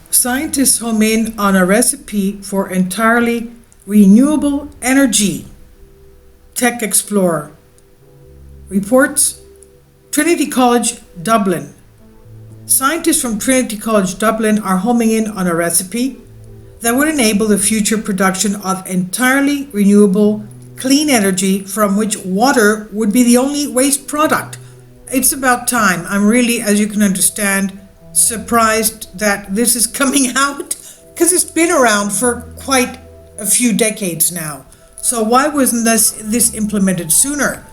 Scientists home in on a recipe for entirely renewable energy. Tech Explorer reports Trinity College, Dublin. Scientists from Trinity College, Dublin are homing in on a recipe that would enable the future production of entirely renewable clean energy from which water would be the only waste product. It's about time. I'm really, as you can understand, surprised that this is coming out because it's been around for quite a few decades now. So why wasn't this implemented sooner?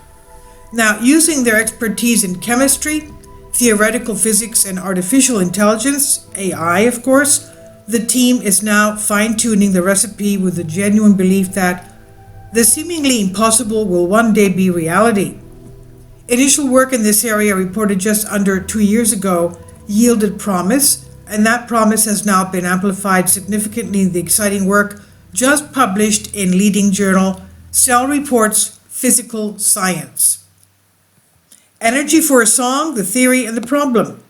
Now, using their expertise in chemistry, theoretical physics, and artificial intelligence, AI of course, the team is now fine-tuning the recipe with the genuine belief that the seemingly impossible will one day be reality. Initial work in this area, reported just under 2 years ago, yielded promise, and that promise has now been amplified significantly in the exciting work just published in leading journal Cell Reports Physical Science. Energy for a Song, the Theory and the Problem.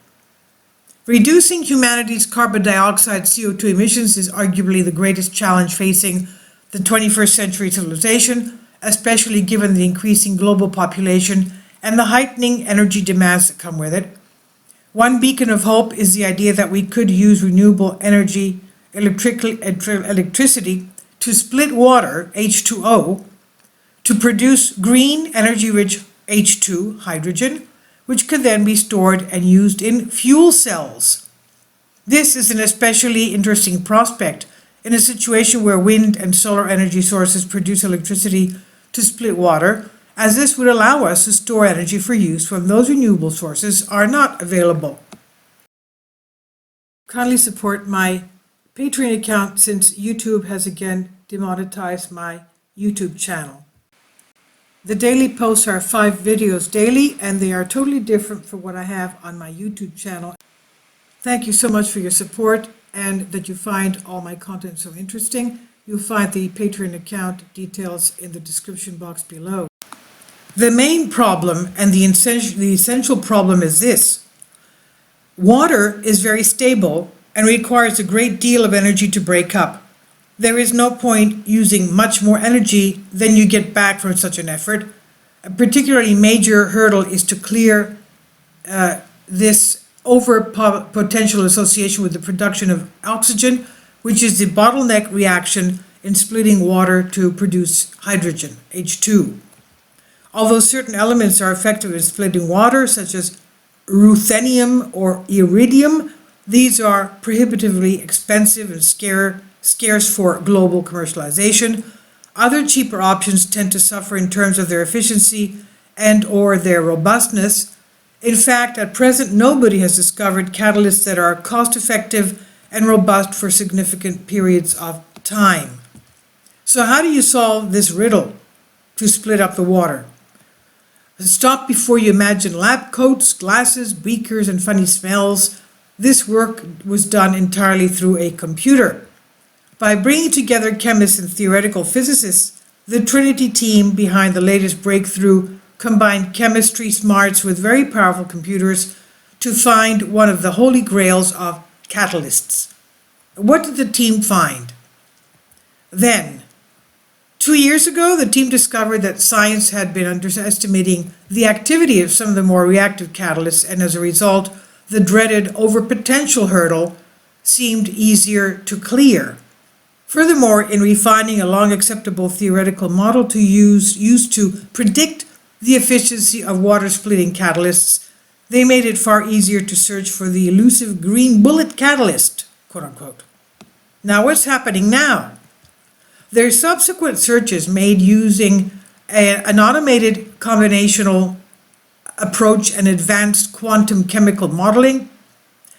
Reducing humanity's carbon dioxide CO2 emissions is arguably the greatest challenge facing the 21st century civilization, especially given the increasing global population and the heightening energy demands that come with it. One beacon of hope is the idea that we could use renewable energy, electricity, to split water, H2O, to produce green, energy-rich H2, hydrogen, which could then be stored and used in fuel cells. This is an especially interesting prospect in a situation where wind and solar energy sources produce electricity to split water, as this would allow us to store energy for use when those renewable sources are not available. Kindly support my Patreon account since YouTube has again demonetized my YouTube channel. The daily posts are 5 videos daily, and they are totally different from what I have on my YouTube channel. Thank you so much for your support and that you find all my content so interesting. You'll find the Patreon account details in the description box below. The main problem and the essential problem is this. Water is very stable and requires a great deal of energy to break up. There is no point using much more energy than you get back from such an effort. A particularly major hurdle is to clear this potential association with the production of oxygen, which is the bottleneck reaction in splitting water to produce hydrogen, H2. Although certain elements are effective in splitting water, such as ruthenium or iridium, these are prohibitively expensive and scarce for global commercialization. Other cheaper options tend to suffer in terms of their efficiency and or their robustness. In fact, at present, nobody has discovered catalysts that are cost-effective and robust for significant periods of time. So how do you solve this riddle to split up the water? Stop before you imagine lab coats, glasses, beakers, and funny smells. This work was done entirely through a computer. By bringing together chemists and theoretical physicists, the Trinity team behind the latest breakthrough combined chemistry smarts with very powerful computers to find one of the holy grails of catalysts. What did the team find? Then, 2 years ago, the team discovered that science had been underestimating the activity of some of the more reactive catalysts, and as a result, the dreaded overpotential hurdle seemed easier to clear. Furthermore, in refining a long acceptable theoretical model used to predict the efficiency of water-splitting catalysts, they made it far easier to search for the elusive green bullet catalyst, quote-unquote. Now, what's happening now? Their subsequent searches made using an automated combinational approach and advanced quantum chemical modeling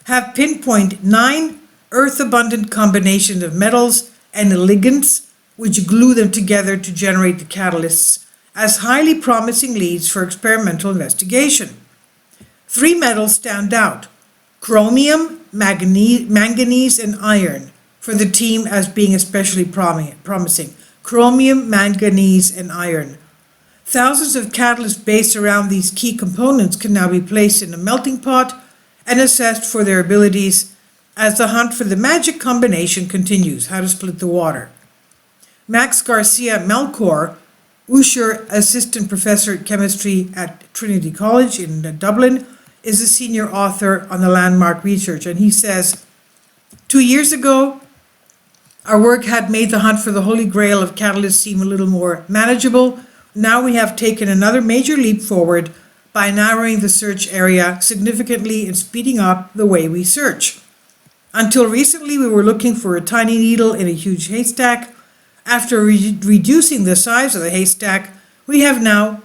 have pinpointed 9 earth-abundant combinations of metals and ligands which glue them together to generate the catalysts as highly promising leads for experimental investigation. 3 metals stand out: chromium, manganese, and iron, for the team as being especially promising. Chromium, manganese, and iron. Thousands of catalysts based around these key components can now be placed in a melting pot and assessed for their abilities as the hunt for the magic combination continues, how to split the water. Max Garcia Melchor, Usher Assistant Professor of Chemistry at Trinity College in Dublin, is a senior author on the landmark research, and he says, 2 years ago, our work had made the hunt for the holy grail of catalysts seem a little more manageable. Now we have taken another major leap forward by narrowing the search area significantly and speeding up the way we search. Until recently, we were looking for a tiny needle in a huge haystack. After reducing the size of the haystack, we have now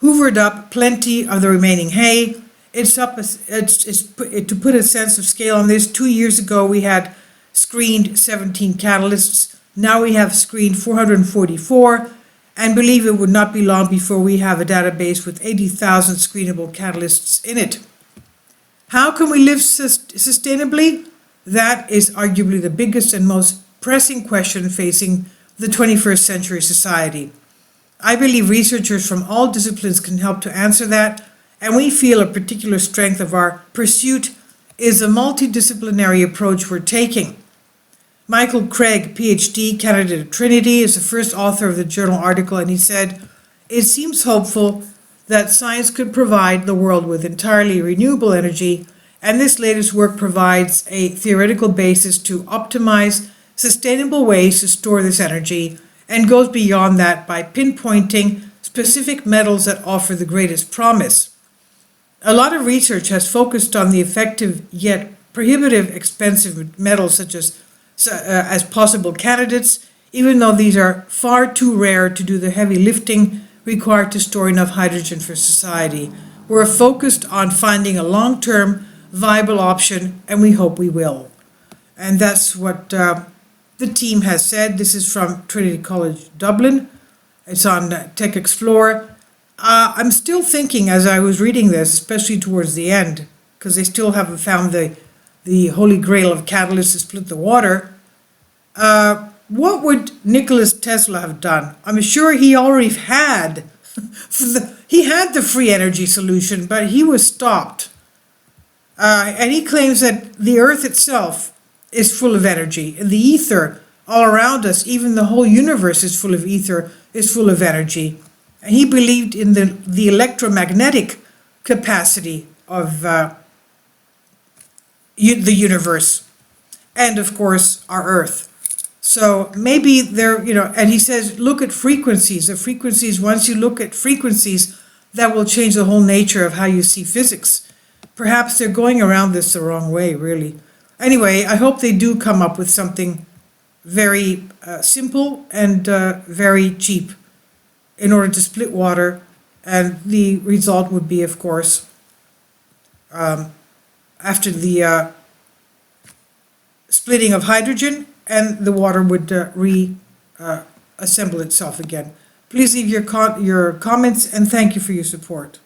hoovered up plenty of the remaining hay. To put a sense of scale on this, 2 years ago we had screened 17 catalysts. Now we have screened 444 and believe it would not be long before we have a database with 80,000 screenable catalysts in it. How can we live sustainably? That is arguably the biggest and most pressing question facing the 21st century society. I believe researchers from all disciplines can help to answer that, and we feel a particular strength of our pursuit is the multidisciplinary approach we're taking. Michael Craig, PhD, candidate at Trinity, is the first author of the journal article, and he said, "It seems hopeful that science could provide the world with entirely renewable energy, and this latest work provides a theoretical basis to optimize sustainable ways to store this energy and goes beyond that by pinpointing specific metals that offer the greatest promise. A lot of research has focused on the effective yet prohibitive expensive metals such as possible candidates, even though these are far too rare to do the heavy lifting required to store enough hydrogen for society. We're focused on finding a long-term viable option, and we hope we will." And that's what the team has said. This is from Trinity College Dublin. It's on Tech Explorer. I'm still thinking as I was reading this, especially towards the end, because they still haven't found the holy grail of catalysts to split the water. What would Nikola Tesla have done? I'm sure he already had the free energy solution, but he was stopped. And he claims that the Earth itself is full of energy. And the ether all around us, even the whole universe is full of ether, is full of energy. And he believed in the electromagnetic capacity of the universe. And of course, our Earth. So maybe and he says, look at frequencies. The frequencies, once you look at frequencies, that will change the whole nature of how you see physics. Perhaps they're going around this the wrong way, really. Anyway, I hope they do come up with something very simple and very cheap in order to split water. And the result would be, of course, after the splitting of hydrogen, and the water would reassemble itself again. Please leave your comments, and thank you for your support.